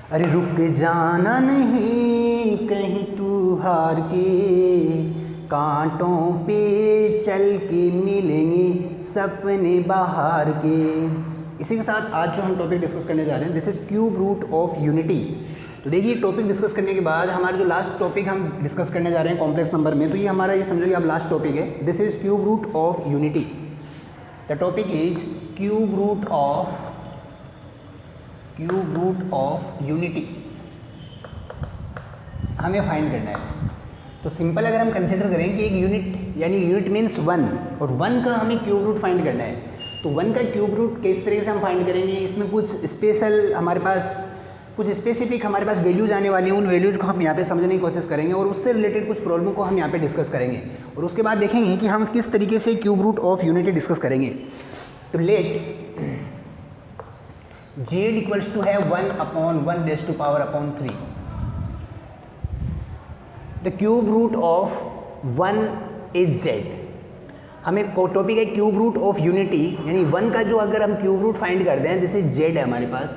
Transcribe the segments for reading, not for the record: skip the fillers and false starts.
अरे रुक जाना नहीं कहीं तू हार के, कांटों पे चल के मिलेंगे सपने बाहर के। इसी के साथ आज जो हम टॉपिक डिस्कस करने जा रहे हैं, this is cube root of unity. तो देखिए, टॉपिक डिस्कस करने के बाद हमारा जो लास्ट टॉपिक हम डिस्कस करने जा रहे हैं कॉम्प्लेक्स नंबर में, तो ये हमारा, ये समझो कि अब लास्ट टॉपिक है। This is cube root of unity. The topic is cube root of unity हमें फाइंड करना है। तो सिंपल अगर हम कंसिडर करें कि एक यूनिट, यानी यूनिट मीन्स 1, और 1 का हमें क्यूब रूट फाइंड करना है। तो 1 का क्यूब रूट किस तरीके से हम फाइंड करेंगे, इसमें कुछ स्पेशल हमारे पास, कुछ स्पेसिफिक हमारे पास वैल्यूज आने वाली हैं। उन वैल्यूज को हम यहाँ पे समझने की कोशिश करेंगे और उससे रिलेटेड कुछ प्रॉब्लम को हम यहाँ पे डिस्कस करेंगे, और उसके बाद देखेंगे कि हम किस तरीके से cube root of unity discuss करेंगे। तो लेट z इक्वल्स टू है 1/1⁻3। The cube root of 1 is z। हमें टॉपिक है क्यूब रूट ऑफ यूनिटी, यानी 1 का जो अगर हम क्यूब रूट फाइंड करते हैं, दिस इज z है हमारे पास।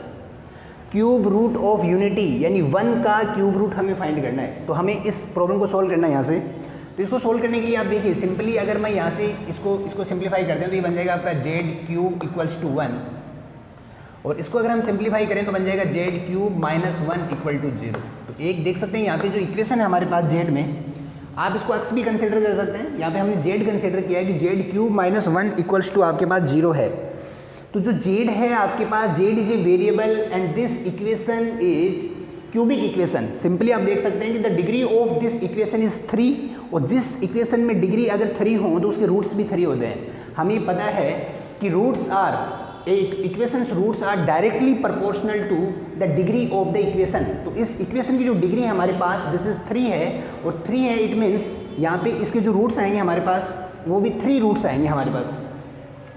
क्यूब रूट ऑफ यूनिटी यानी 1 का क्यूब रूट हमें फाइंड करना है। तो हमें इस प्रॉब्लम को सॉल्व करना है यहाँ से। तो इसको सोल्व करने के लिए आप देखिए, सिंपली अगर मैं यहाँ से इसको सिंप्लीफाई करते हैं तो ये बन जाएगा आपका z क्यूब इक्वल्स टू 1, और इसको अगर हम सिंप्लीफाई करें तो बन जाएगा z cube minus 1 equal to 0। तो एक देख सकते हैं यहाँ पे जो इक्वेशन है हमारे पास z में, आप इसको अक्स भी कंसिडर कर सकते हैं। यहाँ पे हमने z कंसिडर किया है कि z cube minus 1 equals to आपके पास 0 है। तो जो z है आपके पास, z is a variable and this equation is cubic equation. Simply आप देख सकते हैं कि the degree of this equation is 3, और जिस इक्वेशन में डिग्री अगर 3 हो तो उसके रूट्स भी 3 होते हैं। हमें पता है कि roots are, equations roots are directly proportional to the degree of the equation. तो इस इक्वेशन की जो डिग्री है हमारे पास, दिस इज 3 है, और 3 है, इट मीन्स यहाँ पे इसके जो रूट्स आएंगे हमारे पास, वो भी 3 रूट्स आएंगे हमारे पास।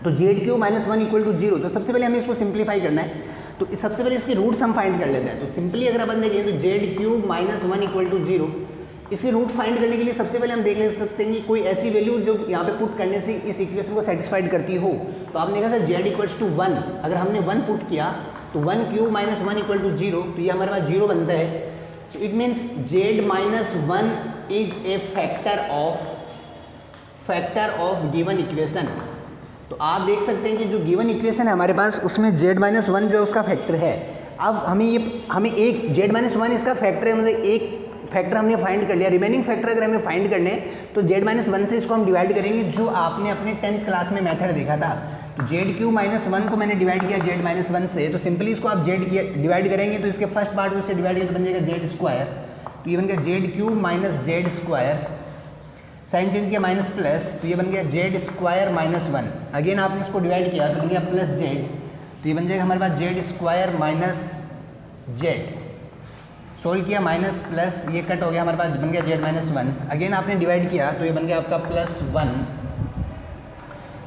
तो z cube minus 1 equal to 0। तो सबसे पहले हमें इसको सिंप्लीफाई करना है। तो सबसे पहले इसके रूट्स हम फाइंड कर लेते हैं। तो सिंपली अगर अपन देखें तो z cube minus 1 equal to 0, इसके रूट फाइंड करने के लिए सबसे पहले हम देख ले सकते हैं कि कोई ऐसी वैल्यू जो यहाँ पे पुट करने से इस इक्वेशन को सेटिस्फाइड करती हो। तो आपने कहा सर z इक्वल्स टू 1, अगर हमने 1 पुट किया तो 1 क्यूब माइनस 1 इक्वल टू 0, तो ये हमारे पास 0 बनता है। तो it means z minus 1 is a factor of given equation. तो आप देख सकते हैं कि जो गिवन इक्वेशन है हमारे पास, उसमें z माइनस 1 जो उसका फैक्टर है। अब हमें एक z माइनस 1 इसका फैक्टर है, मतलब एक फैक्टर हमने फाइंड कर लिया। रिमेनिंग फैक्टर अगर हमें फाइंड करने तो z माइनस 1 से इसको हम डिवाइड करेंगे, जो आपने अपने 10th क्लास में मेथड देखा था। तो z क्यूब माइनस 1 को मैंने डिवाइड किया z माइनस 1 से, तो सिंपली इसको आप z डिवाइड करेंगे तो इसके फर्स्ट पार्ट को उससे डिवाइड किया तो बन जाएगा z स्क्वायर। तो ये बन गया z cube minus z square, sign change किया माइनस प्लस, तो ये बन गया z स्क्वायर माइनस 1। अगेन आपने इसको डिवाइड किया तो बन गया प्लस z, तो ये बन जाएगा हमारे पास z square minus z। Solve किया माइनस प्लस, ये कट हो गया हमारे पास, बन गया z माइनस 1। अगेन आपने डिवाइड किया तो ये बन गया आपका प्लस 1,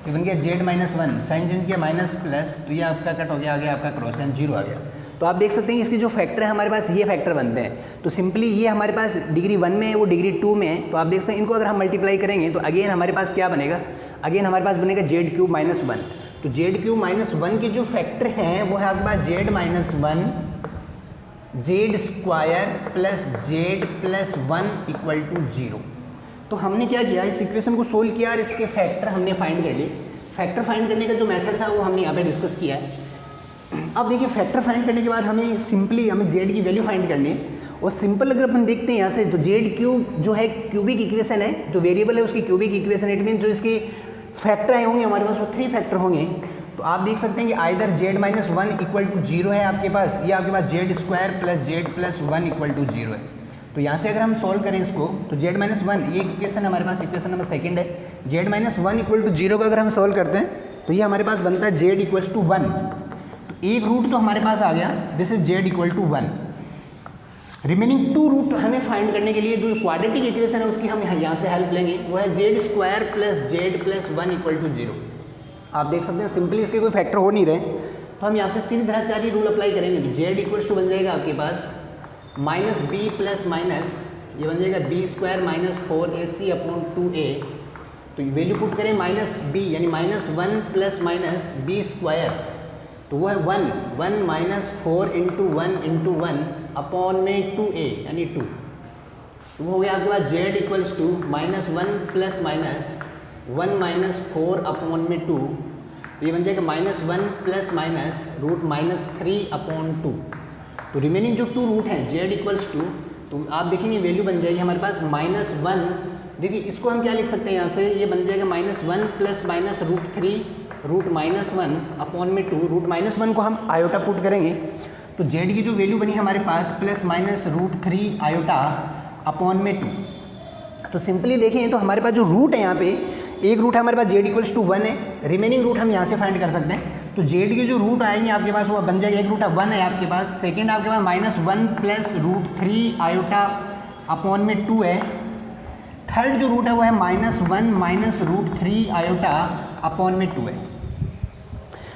ये बन गया z माइनस 1। साइन चेंज किया माइनस प्लस, तो ये आपका कट हो गया, आ गया आपका क्रॉस साइन 0 आ गया। तो आप देख सकते हैं कि इसके जो फैक्टर है हमारे पास, ये फैक्टर बनते हैं। तो सिंपली ये हमारे पास डिग्री 1 में है, वो डिग्री 2 में है। तो आप देख सकते हैं इनको अगर हम मल्टीप्लाई करेंगे तो अगेन हमारे पास क्या बनेगा, अगेन हमारे पास बनेगा z क्यूब माइनस 1। तो z क्यूब माइनस 1 के जो फैक्टर हैं वो है आपके पास z minus 1, z square plus z plus 1 equal to 0। तो हमने क्या किया, इस इक्वेशन को सोल्व किया और इसके फैक्टर हमने फाइंड कर लिए। फैक्टर फाइंड करने का जो मेथड था वो हमने यहाँ पे डिस्कस किया है। अब देखिए, फैक्टर फाइंड करने के बाद हमें सिंपली z की वैल्यू फाइंड करनी है। और सिंपल अगर अपन देखते हैं यहाँ से, तो z क्यूब जो है क्यूबिक इक्वेशन है, जो वेरिएबल है उसकी क्यूबिक इक्वेशन, इट मीन जो इसके फैक्टर आए होंगे हमारे पास वो 3 फैक्टर होंगे। तो आप देख सकते हैं कि either z minus 1 equal to 0 है आपके पास, या आपके पास z square plus z plus 1 equal to 0 है। तो यहाँ से अगर हम सॉल्व करें इसको, तो z माइनस 1, ये इक्वेशन हमारे पास इक्वेशन नंबर 2 है। z माइनस 1 इक्वल टू 0 का अगर हम सॉल्व करते हैं तो ये हमारे पास बनता है z इक्वल्स टू 1। एक रूट तो हमारे पास आ गया, this is z equal to 1। Remaining 2 root हमें फाइंड करने के लिए जो क्वाड्रेटिक इक्वेशन है उसकी हम यहाँ से हेल्प लेंगे, वो है z square plus z plus 1 equal to 0। आप देख सकते हैं सिंपली इसके कोई फैक्टर हो नहीं रहे, तो हम यहाँ से सीधी तरह 4 रूल अप्लाई करेंगे। तो z इक्वल्स टू बन जाएगा आपके पास माइनस बी प्लस माइनस, ये बन जाएगा B square minus 4ac upon 2a। तो वैल्यू पुट करें माइनस बी, यानी minus 1 plus minus b square, तो वो है 1 माइनस 4 इंटू 1 अपॉन में 2a यानी 2। तो वो हो गया आपके पास z equals to -1 plus minus 1 minus 4 upon में 2। तो ये बन जाएगा -1 प्लस माइनस रूट -3 अपॉन 2। तो रिमेनिंग जो 2 रूट हैं z इक्वल्स टू, तो आप देखेंगे वैल्यू बन जाएगी हमारे पास -1। देखिए इसको हम क्या लिख सकते हैं यहाँ से, ये बन जाएगा -1 प्लस माइनस √3 रूट -1 अपॉन में 2। रूट -1 को हम आयोटा पुट करेंगे तो z की जो वैल्यू बनी हमारे पास प्लस माइनस √3 आयोटा अपॉन में 2। तो सिंपली देखें तो हमारे पास जो रूट है यहाँ पे, एक रूट है हमारे पास z इक्वल्स टू 1 है, रिमेनिंग रूट हम यहाँ से फाइंड कर सकते हैं। तो z के जो रूट आएंगे आपके पास वो बन जाएगा, एक रूट है 1 है आपके पास, सेकंड आपके पास -1 प्लस √3 आयोटा अपॉन में 2 है, थर्ड जो रूट है वो है -1 माइनस √3 आयोटा अपॉन में 2 है।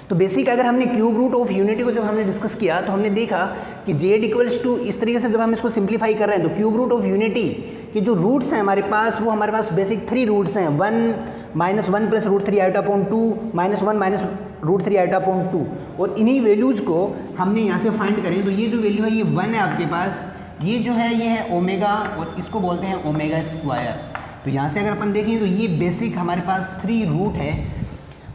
तो बेसिक अगर हमने क्यूब रूट ऑफ यूनिटी को जब हमने डिस्कस किया तो हमने देखा कि z इक्वल्स टू, इस तरीके से जब हम इसको सिंप्लीफाई कर रहे हैं तो क्यूब रूट ऑफ यूनिटी के जो रूट्स हैं हमारे पास, वो हमारे पास बेसिक 3 रूट्स हैं, 1 plus √3 iota upon 2 -1 minus √3 iota upon 2। और इन्हीं वैल्यूज़ को हमने यहाँ से फाइंड करें तो ये जो वैल्यू है ये 1 है आपके पास, ये जो है ये है ओमेगा और इसको बोलते हैं ओमेगा स्क्वायर। तो यहाँ से अगर अपन देखें तो ये बेसिक हमारे पास 3 रूट है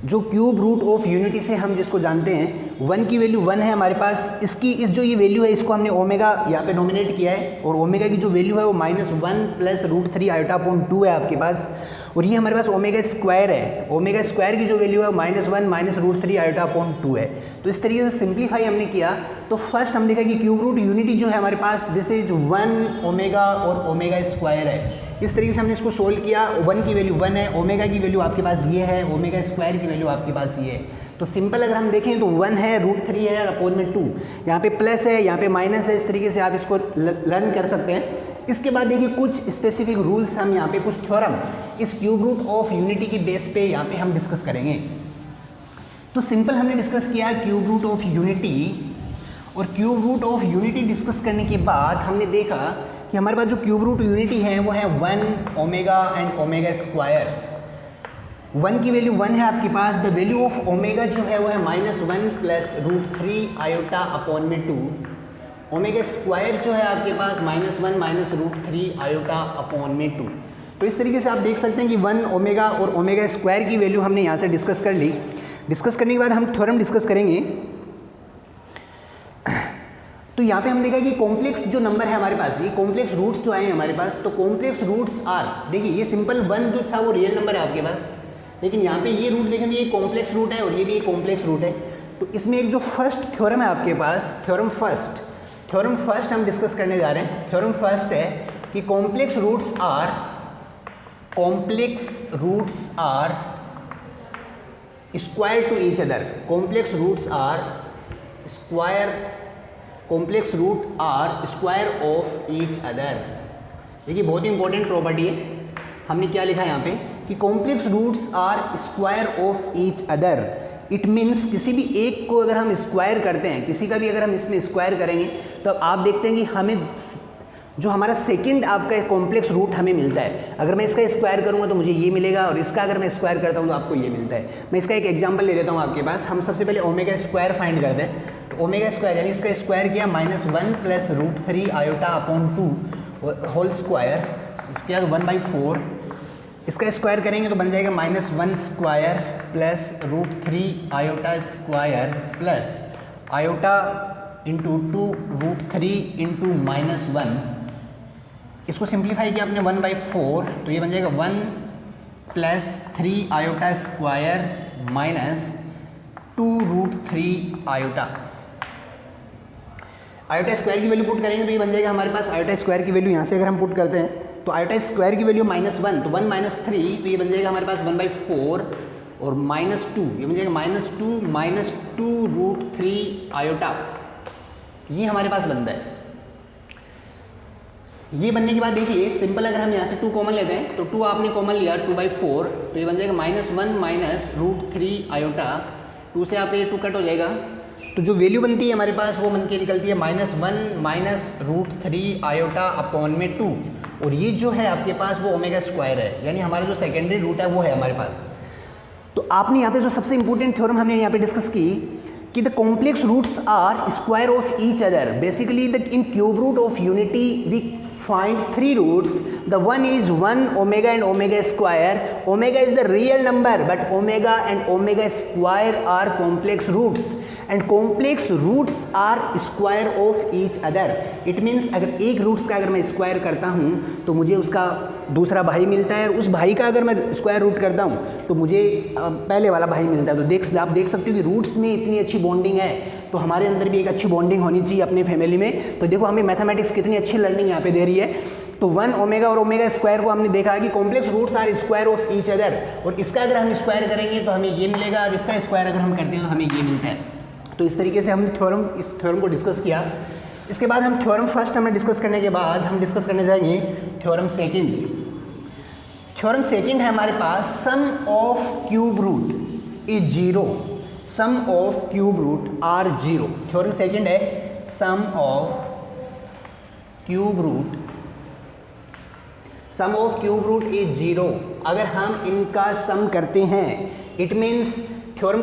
जो क्यूब रूट ऑफ यूनिटी से हम जिसको जानते हैं। 1 की वैल्यू 1 है हमारे पास, इसकी इस जो ये वैल्यू है इसको हमने ओमेगा यहाँ पे नॉमिनेट किया है, और ओमेगा की जो वैल्यू है वो -1 प्लस √3 आयोटा अपॉन 2 है आपके पास, और ये हमारे पास ओमेगा स्क्वायर है। ओमेगा स्क्वायर की जो वैल्यू है -1 माइनस √3 आयोटा अपॉन 2 है। तो इस तरीके से सिंप्लीफाई हमने किया तो फर्स्ट हम देखा कि क्यूब रूट यूनिटी जो है हमारे पास दिस इज 1 ओमेगा और ओमेगा स्क्वायर है। इस तरीके से हमने इसको सोल्व किया। 1 की वैल्यू 1 है, ओमेगा की वैल्यू आपके पास ये है, ओमेगा स्क्वायर की वैल्यू आपके पास ये है। तो सिंपल अगर हम देखें तो 1 है, √3 है, अपॉन में 2, यहाँ पे प्लस है, यहाँ पे माइनस है, इस तरीके से आप इसको लर्न कर सकते हैं। इसके बाद देखिए कुछ स्पेसिफिक रूल्स हम यहाँ पे, कुछ थ्योरम इस क्यूब रूट ऑफ यूनिटी की बेस पे यहाँ पे हम डिस्कस करेंगे। तो सिंपल हमने डिस्कस किया क्यूब रूट ऑफ यूनिटी, और cube root of unity discuss करने के बाद हमने देखा कि हमारे पास जो क्यूब रूट यूनिटी है वो है 1 ओमेगा एंड ओमेगा स्क्वायर। 1 की वैल्यू 1 है आपके पास, द वैल्यू ऑफ ओमेगा जो है वो है -1 प्लस √3 आयोटा अपॉन में 2। ओमेगा स्क्वायर जो है आपके पास -1 माइनस √3 आयोटा अपॉन में 2। तो इस तरीके से आप देख सकते हैं कि 1 ओमेगा और ओमेगा स्क्वायर की वैल्यू हमने यहाँ से डिस्कस कर ली। डिस्कस करने के बाद हम थ्योरम डिस्कस करेंगे। तो यहाँ पे हम देखा कि कॉम्प्लेक्स जो नंबर है हमारे पास, ये कॉम्प्लेक्स रूट्स जो आए हैं हमारे पास, तो कॉम्प्लेक्स रूट्स आर, देखिए ये सिंपल 1 जो था वो रियल नंबर है आपके पास, लेकिन यहाँ पे ये रूट देखेंगे ये कॉम्प्लेक्स रूट है और ये भी एक कॉम्प्लेक्स रूट है। तो इसमें एक जो फर्स्ट थ्योरम है आपके पास, थ्योरम फर्स्ट हम डिस्कस करने जा रहे हैं। थ्योरम फर्स्ट है कि complex roots are square to each other. Complex root are square of each other. देखिए बहुत ही इंपॉर्टेंट प्रॉपर्टी है। हमने क्या लिखा है यहाँ पे कि complex roots are square of each other. It means किसी भी एक को अगर हम स्क्वायर करते हैं, किसी का भी अगर हम इसमें स्क्वायर करेंगे तो अब आप देखते हैं कि हमें जो हमारा सेकंड आपका कॉम्प्लेक्स रूट हमें मिलता है। अगर मैं इसका स्क्वायर करूँगा तो मुझे ये मिलेगा, और इसका अगर मैं स्क्वायर करता हूँ तो आपको ये मिलता है। मैं इसका एक एग्जांपल ले लेता हूँ आपके पास। हम सबसे पहले ओमेगा स्क्वायर फाइंड करते हैं। तो ओमेगा स्क्वायर यानी इसका स्क्वायर किया -1 plus √3 iota upon 2 whole square, उसके बाद 1/4। इसका स्क्वायर करेंगे तो बन जाएगा -1 square plus √3 iota square plus iota into 2 √3 into -1। इसको सिंप्लीफाई किया आपने 1/4, तो ये बन जाएगा 1 plus 3 iota square minus 2 √3 iota. Iota square की वैल्यू पुट करेंगे तो ये बन जाएगा हमारे पास आयोटा स्क्वायर की वैल्यू यहाँ से अगर हम पुट करते हैं तो आयोटा स्क्वायर की वैल्यू -1, तो 1 - 3, तो ये बन जाएगा हमारे पास 1/4 और -2, ये बन जाएगा -2 √3 आयोटा। ये हमारे पास बनता है। ये बनने के बाद देखिए सिंपल अगर हम यहाँ से 2 कॉमन लेते हैं तो 2 आपने कॉमन लिया 2/4, तो ये बन जाएगा -1 माइनस √3 आयोटा। 2 से आप ये 2 कट हो जाएगा, तो जो वैल्यू बनती है हमारे पास वो बन के निकलती है -1 माइनस √3 आयोटा अपॉन में 2, और ये जो है आपके पास वो ओमेगा स्क्वायर है, यानी हमारा जो सेकेंडरी रूट है वो है हमारे पास। तो आपने यहाँ पे जो सबसे इंपॉर्टेंट थ्योरम हमने यहाँ पे डिस्कस की कि the complex roots are square of each other. Basically the in cube root of unity we find three roots. The one is 1 omega and omega square. Omega is the real number, but omega and omega square are complex roots, and complex roots are square of each other. It means अगर एक roots का अगर मैं square करता हूँ तो मुझे उसका दूसरा भाई मिलता है, और उस भाई का अगर मैं स्क्वायर रूट करता हूँ तो मुझे पहले वाला भाई मिलता है. तो आप देख सकते हो कि रूट्स में इतनी अच्छी बॉन्डिंग है, तो हमारे अंदर भी एक अच्छी बॉन्डिंग होनी चाहिए अपने फैमिली में. तो देखो हमें मैथमेटिक्स कितनी अच्छी लर्निंग यहाँ पे दे रही है. तो 1 ओमेगा और ओमेगा स्क्वायर को हमने देखा कि complex roots are square of each other, और इसका अगर हम स्क्वायर करेंगे तो हमें ये मिलेगा, और इसका स्क्वायर अगर हम करते हैं तो हमें ये मिलता है. तो इस तरीके से हमने इस थ्योरम को डिस्कस किया. इसके बाद हम थ्योरम फर्स्ट हमने डिस्कस करने के बाद हम डिस्कस करने जाएंगे थ्योरम सेकेंड. थ्योरम सेकेंड है हमारे पास sum of cube root is zero. Sum of cube root are zero. Theorem second है sum of cube root is zero. अगर हम इनका सम करते हैं इट मीन्स थ्योरम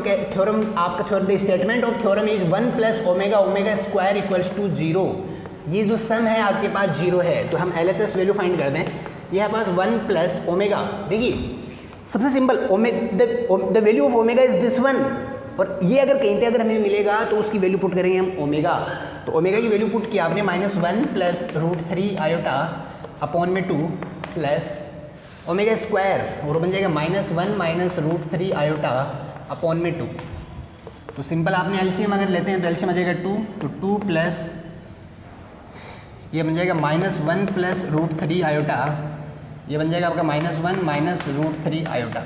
आपका theorem statement of theorem is 1 plus omega omega square equals to zero. ये जो सम है आपके पास जीरो है, तो हम LHS वैल्यू फाइंड कर दें. ये है पास 1 प्लस ओमेगा. देखिए सबसे simple the value of omega is this one, और ये अगर कहीं पे अगर हमें मिलेगा तो उसकी वैल्यू पुट करेंगे हम ओमेगा. तो ओमेगा की वैल्यू पुट किया आपने -1 प्लस √3 आयोटा अपॉन में 2 प्लस ओमेगा स्क्वायर, और बन जाएगा -1 माइनस √3 आयोटा अपॉन में 2. तो सिंपल आपने एलसीएम अगर लेते हैं तो एलसीएम आ जाएगा 2, तो 2 प्लस ये बन जाएगा -1 प्लस √3 आयोटा, ये बन जाएगा आपका -1 माइनस √3 आयोटा.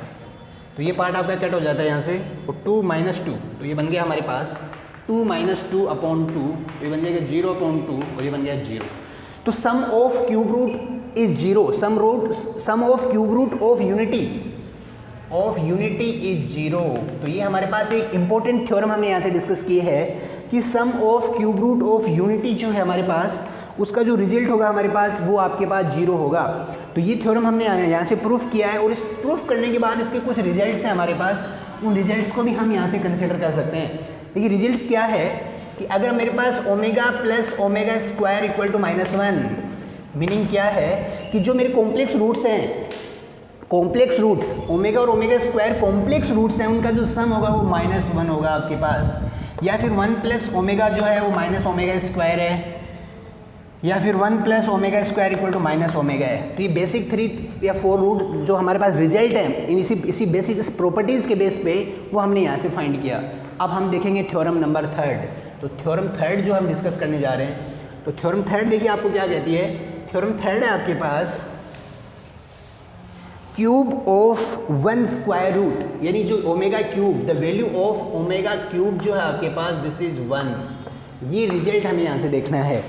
तो ये पार्ट आपका कट हो जाता है यहाँ से, और 2 - 2, तो ये बन गया हमारे पास 2 - 2 अपॉन 2, तो ये बन जाएगा 0 अपॉन 2, और ये बन गया 0. तो sum of cube root is zero. Sum of cube root of unity is zero. तो ये हमारे पास एक इंपॉर्टेंट थ्योरम हमने यहाँ से डिस्कस की है कि sum of cube root of unity जो है हमारे पास, उसका जो रिजल्ट होगा हमारे पास वो आपके पास जीरो होगा. तो ये थ्योरम हमने यहाँ से प्रूफ किया है, और इस प्रूफ करने के बाद इसके कुछ रिजल्ट्स हैं हमारे पास, उन रिजल्ट्स को भी हम यहाँ से कंसिडर कर सकते हैं. देखिए रिजल्ट्स क्या है कि अगर मेरे पास omega plus omega square equal to -1, meaning क्या है कि जो मेरे कॉम्प्लेक्स रूट्स हैं, कॉम्प्लेक्स रूट्स ओमेगा और ओमेगा स्क्वायर कॉम्प्लेक्स रूट्स हैं, उनका जो सम होगा वो -1 होगा आपके पास, या फिर 1 प्लस ओमेगा जो है वो माइनस ओमेगा स्क्वायर है, या फिर 1 plus omega square equal to minus omega है. तो ये बेसिक 3 या 4 रूट जो हमारे पास रिजल्ट है इसी बेसिक इस प्रॉपर्टीज़ के बेस पे वो हमने यहाँ से फाइंड किया. अब हम देखेंगे थ्योरम नंबर 3. तो थ्योरम 3 जो हम डिस्कस करने जा रहे हैं, तो थ्योरम 3 देखिए आपको क्या कहती है. थ्योरम 3 है आपके पास क्यूब ऑफ 1 स्क्वायर रूट, यानी जो omega cube, the value of omega cube जो है आपके पास दिस इज 1. ये रिजल्ट हमें यहाँ से देखना है.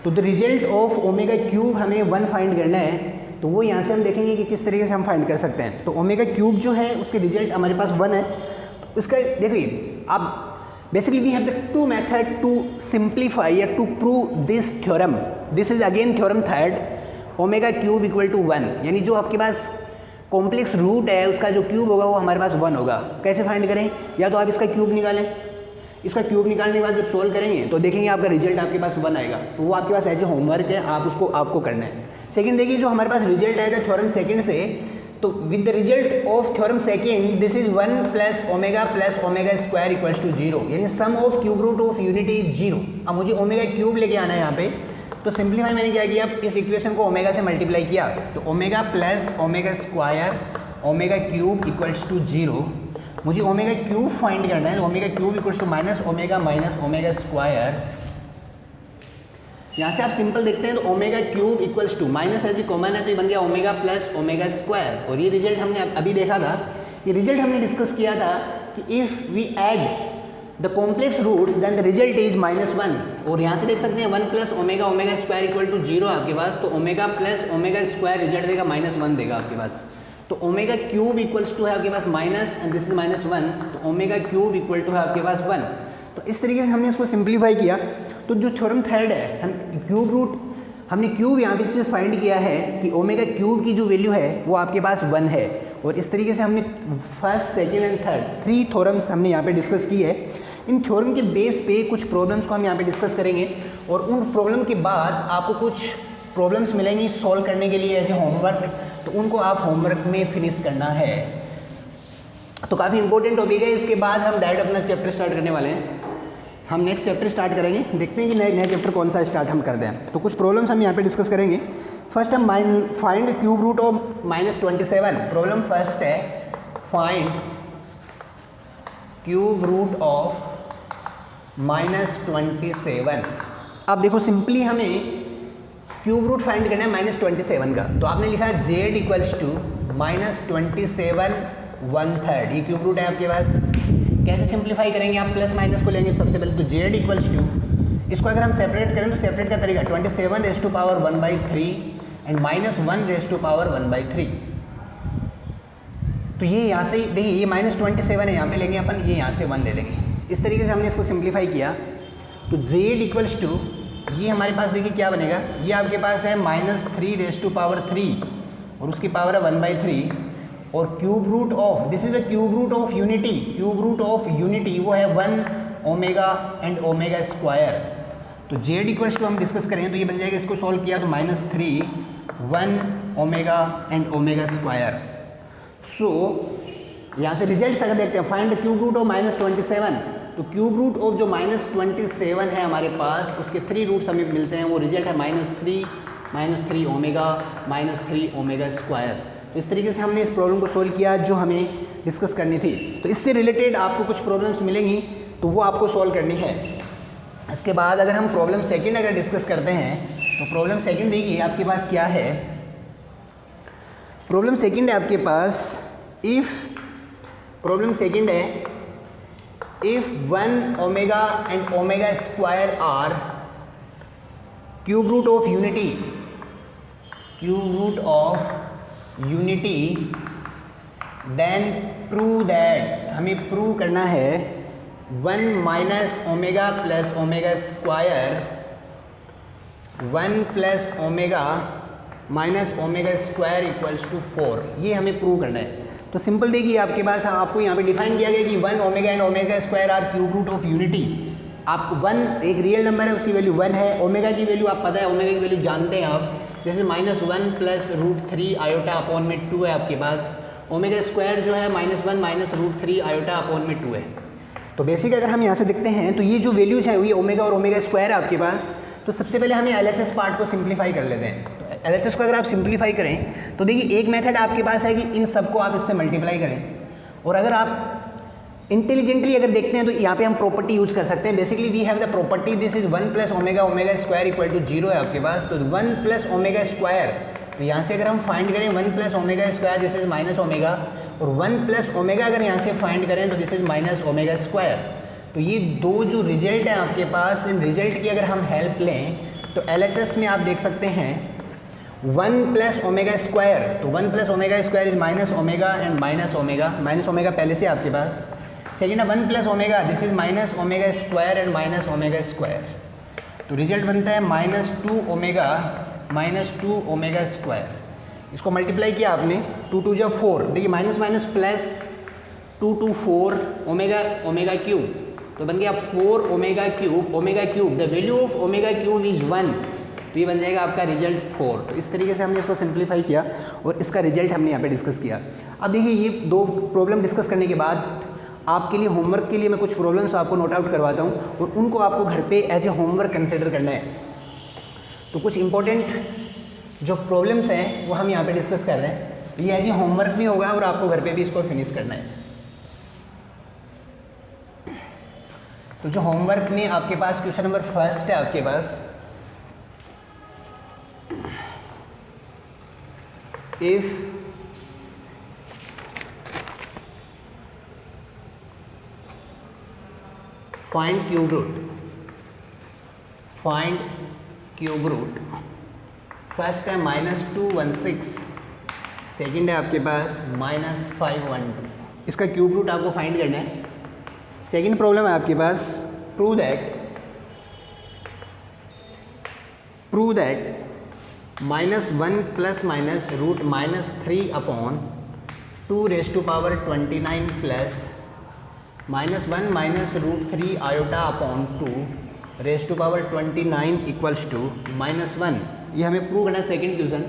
तो the result of omega cube हमें 1 फाइंड करना है. तो वो यहाँ से हम देखेंगे कि किस तरीके से हम फाइंड कर सकते हैं. तो ओमेगा क्यूब जो है उसके रिजल्ट हमारे पास 1 है. उसका देखिए आप basically we have the 2 method to simplify या to prove this theorem. This is again theorem 3, omega cube equal to 1, यानी जो आपके पास कॉम्प्लेक्स रूट है उसका जो क्यूब होगा वो हमारे पास 1 होगा. कैसे फाइंड करें? या तो आप इसका क्यूब निकालें, इसका क्यूब निकालने के बाद जब सोल्व करेंगे तो देखेंगे आपका रिजल्ट आपके पास 1 आएगा. तो वो आपके पास एज ए होमवर्क है, आपको करना है. सेकंड देखिए जो हमारे पास रिजल्ट आएगा थ्योरम सेकंड से, तो with the result of theorem second this is 1 plus omega square equals to 0, यानी sum of cube root of unity is 0. अब मुझे ओमेगा क्यूब लेके आना है यहाँ पे. तो सिंप्लीफाई मैंने क्या किया, इस इक्वेशन को ओमेगा से मल्टीप्लाई किया. तो omega plus omega square omega cube equals to 0. मुझे ओमेगा क्यूब फाइंड करना है. Omega cube equals to minus omega square. यहाँ से आप सिंपल देखते हैं तो omega cube equals to minus ऐसे कॉमन है तो ये बन गया ओमेगा प्लस ओमेगा स्क्वायर. और ये रिजल्ट हमने अभी देखा था, ये रिजल्ट हमने डिस्कस किया था कि if we add the complex roots then the result is -1. और यहाँ से देख सकते हैं 1 plus omega square equal to 0 आपके पास. तो omega plus omega square result देगा -1 देगा आपके पास. तो ओमेगा क्यूब इक्वल्स टू है आपके पास माइनस एंड दिस इज -1. तो ओमेगा क्यूब इक्वल टू है आपके पास 1. तो इस तरीके से हमने इसको सिंप्लीफाई किया. तो जो थ्योरम 3 है, हम क्यूब रूट हमने क्यूब यहाँ पे से फाइंड किया है कि ओमेगा क्यूब की जो वैल्यू है वो आपके पास 1 है. और इस तरीके से हमने first second and third 3 theorems हमने यहाँ पे डिस्कस की है. इन थ्योरम के बेस पे कुछ प्रॉब्लम्स को हम यहाँ पे डिस्कस करेंगे और उन प्रॉब्लम के बाद आपको कुछ प्रॉब्लम्स मिलेंगी सॉल्व करने के लिए एज ए होमवर्क, तो उनको आप होमवर्क में फिनिश करना है। तो काफ़ी इंपॉर्टेंट टॉपिक है। इसके बाद हम डायरेक्ट अपना चैप्टर स्टार्ट करने वाले हैं। हम नेक्स्ट चैप्टर स्टार्ट करेंगे, देखते हैं कि नया चैप्टर कौन सा स्टार्ट हम कर दें। तो कुछ प्रॉब्लम्स हम यहाँ पे डिस्कस करेंगे। फर्स्ट हम find cube root of -27। Problem first है फाइंड क्यूब रूट ऑफ -27। अब देखो सिंपली हमें क्यूब रूट फाइंड करना है -27 का। तो आपने लिखा z इक्वल्स टू -27 1/3। ये क्यूब रूट है आपके पास। कैसे सिंप्लीफाई करेंगे आप? प्लस माइनस को लेंगे सबसे पहले। तो z इक्वल्स टू, इसको अगर हम सेपरेट करें तो सेपरेट का तरीका 27 raise to power 1/3 and -1 raise to power 1/3। तो ये यहाँ से देखिए, ये -27 है, यहाँ पे लेंगे अपन, ये यहाँ से 1 ले लेंगे। इस तरीके से हमने इसको सिंप्लीफाई किया। तो z इक्वल्स टू, ये हमारे पास देखिए क्या बनेगा, ये आपके पास है -3 रेज़ टू पावर 3 और उसकी पावर है 1/3 और cube root of, this is the cube root of unity. Cube root of unity वो है 1 ओमेगा एंड ओमेगा स्क्वायर। तो z इक्वल्स टू हम डिस्कस करेंगे तो ये बन जाएगा, इसको सॉल्व किया तो -3 1 omega and omega square. So यहाँ से रिजल्ट अगर देखते हैं, find the cube root of -27। तो क्यूब रूट ऑफ जो -27 है हमारे पास, उसके 3 रूट्स हमें मिलते हैं। वो रिजल्ट है -3 ओमेगा -3 ओमेगा स्क्वायर। तो इस तरीके से हमने इस प्रॉब्लम को सोल्व किया जो हमें डिस्कस करनी थी। तो इससे रिलेटेड आपको कुछ प्रॉब्लम्स मिलेंगी तो वो आपको सॉल्व करनी है। इसके बाद अगर हम प्रॉब्लम सेकंड अगर डिस्कस करते हैं तो प्रॉब्लम सेकंड देखिए आपके पास क्या है। प्रॉब्लम सेकंड है आपके पास, प्रॉब्लम सेकंड है if 1 omega and omega square are cube root of unity, cube root of unity, then prove that, हमें प्रूव करना है 1 minus omega plus omega square 1 plus omega minus omega square equals to 4। ये हमें prove करना है। तो simple देखिए आपके पास, आपको यहाँ पे डिफाइन किया गया कि 1 omega and omega square are cube root of unity. आप 1 एक रियल नंबर है, उसकी वैल्यू 1 है। ओमेगा की वैल्यू आप पता है, ओमेगा की वैल्यू जानते हैं आप, जैसे -1 प्लस √3 आयोटा अपॉन में 2 है आपके पास। ओमेगा स्क्वायर जो है -1 माइनस √3 आयोटा अपॉन में 2 है। तो बेसिक अगर हम यहाँ से देखते हैं तो ये जो वैल्यूज है ये ओमेगा और ओमेगा स्क्वायर है आपके पास। तो सबसे पहले हमें LHS पार्ट को सिंप्लीफाई कर लेते हैं। तो LHS को अगर आप सिंप्लीफाई करें तो देखिए एक मेथड आपके पास है कि इन सबको आप इससे मल्टीप्लाई करें, और अगर आप इंटेलिजेंटली अगर देखते हैं तो यहाँ पे हम प्रॉपर्टी यूज कर सकते हैं। Basically we have the property this is 1 plus omega omega square equal to 0 है आपके पास। तो 1 प्लस ओमेगा स्क्वायर, तो यहाँ से अगर हम फाइंड करें 1 plus omega square this is minus omega, और 1 प्लस ओमेगा अगर यहाँ से फाइंड करें तो this is minus omega square. तो ये दो जो रिजल्ट है आपके पास, इन रिजल्ट की अगर हम हेल्प लें तो LHS में आप देख सकते हैं 1 प्लस ओमेगा स्क्वायर, तो 1 plus omega square is minus omega and minus omega पहले से आपके पास। सेकेंड है 1 plus omega, this is minus omega square and minus omega square. तो रिजल्ट बनता है -2 ओमेगा माइनस 2 ओमेगा स्क्वायर। इसको मल्टीप्लाई किया आपने, 2 2 जा 4, देखिए minus minus plus 2 2 4 omega cube, तो बन गया 4 omega cube. The value of omega cube is 1, तो ये बन जाएगा आपका रिजल्ट 4। तो इस तरीके से हमने इसको सिंप्लीफाई किया और इसका रिजल्ट हमने यहाँ पे डिस्कस किया। अब देखिए ये दो प्रॉब्लम डिस्कस करने के बाद आपके लिए होमवर्क के लिए मैं कुछ प्रॉब्लम्स आपको नोट आउट करवाता हूँ और उनको आपको घर पे एज ए होमवर्क कंसिडर करना है। तो कुछ इंपॉर्टेंट जो प्रॉब्लम्स हैं वो हम यहाँ पे डिस्कस कर रहे हैं। ये एज ए होमवर्क भी होगा और आपको घर पे भी इसको फिनिश करना है। तो जो होमवर्क में आपके पास क्वेश्चन नंबर फर्स्ट है आपके पास, if find cube root, first है -216, सेकंड है आपके पास -512। इसका क्यूब रूट आपको फाइंड करना है। सेकंड प्रॉब्लम है आपके पास, prove that -1 plus minus √-3 upon 2 raise to power 29 plus -1 minus √3 iota upon 2 raise to power 29 equals to -1। ये हमें प्रूव करना है सेकेंड क्वेश्चन।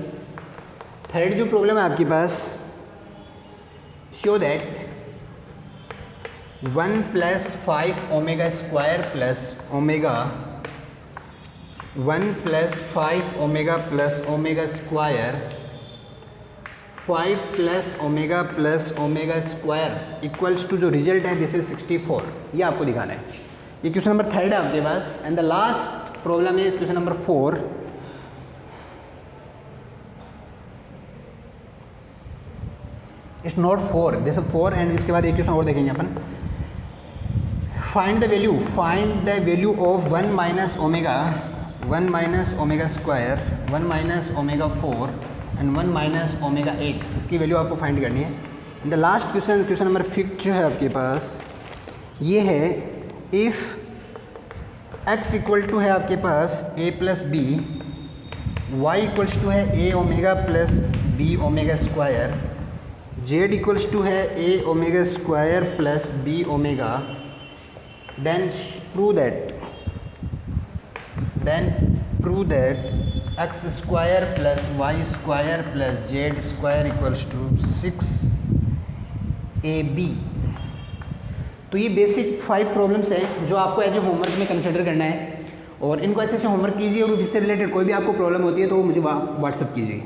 थर्ड जो प्रॉब्लम है आपके पास, show that 1 + 5 omega square plus omega 1 + 5 omega plus omega square 5 + omega square equals to जो result है दिस इज 64। ये आपको दिखाना है। ये क्वेश्चन नंबर थर्ड है आपके पास। And the last problem is question number 4। It's not 4, this is 4 and इसके बाद एक क्वेश्चन और देखेंगे अपन। Find the value of 1 - omega square 1 - omega 4 and 1 - omega 8। इसकी वैल्यू आपको फाइंड करनी है। द लास्ट क्वेश्चन नंबर 5 जो है आपके पास ये है, इफ़ x इक्वल टू है आपके पास a + b, y equals to है a omega plus b omega square, z equals to है a omega square plus b omega, then prove that x square plus y square plus z square equals to 6ab। तो ये basic 5 problems हैं जो आपको as a homework में consider करना है, और इनको अच्छे से होमवर्क कीजिए और इससे रिलेटेड कोई भी आपको प्रॉब्लम होती है तो मुझे व्हाट्सअप कीजिए।